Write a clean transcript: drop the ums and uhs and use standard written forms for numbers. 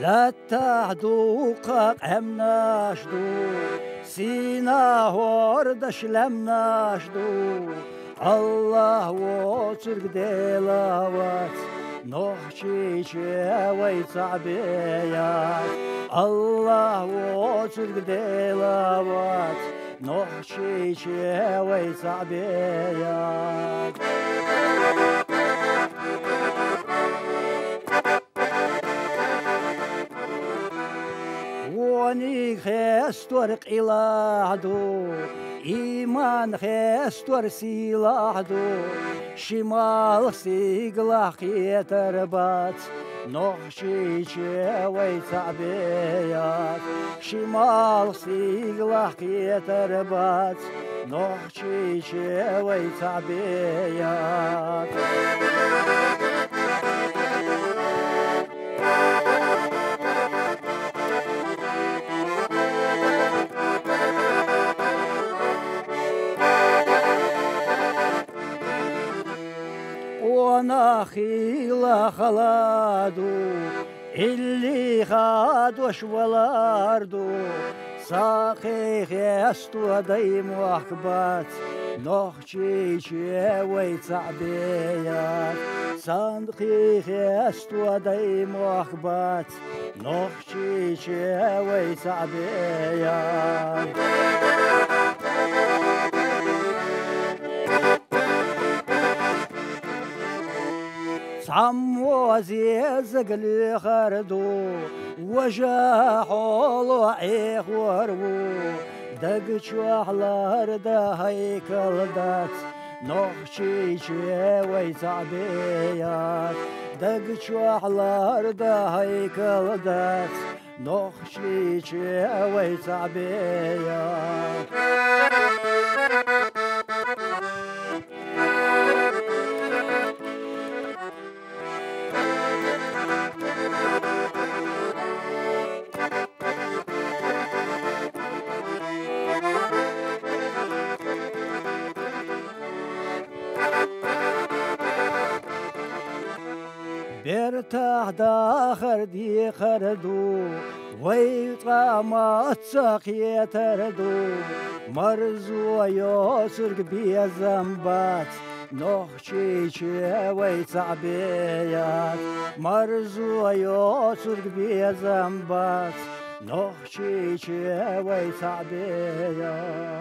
لا تعدو قام ناشدو سينا وردش لم ناشدو الله وترك دلاوات نحشي شوي صعبيات الله وترك دلاوات نحشي شوي صعبيات وني خستور قلادو إيمان خستور سيلادو شمال سيقلق يتربات نحشي شوي صعبيات شمال سيقلق يتربات نحشي شوي صعبيات ونخيل خلادو اللي خادوش ولاردو صاحي خيستو دايم وحكبات نحشي شوي صعبيات صندقي خيستو دايم وحكبات نحشي شوي صعبيات عمو زيزق اللي خردو وجا حولو عيخ وربو دق شوحلار دا هيكل دات نحشي شوي صعبيات دق شوحلار دا هيكل دات نحشي شوي صعبيات برتاح داخر دي خردو ويطامات ساقية تردو مرزو يوسرق بيا زنبات نحشي شوي صعبيات مرزو يوسرق بيا زنبات نحشي شوي صعبيات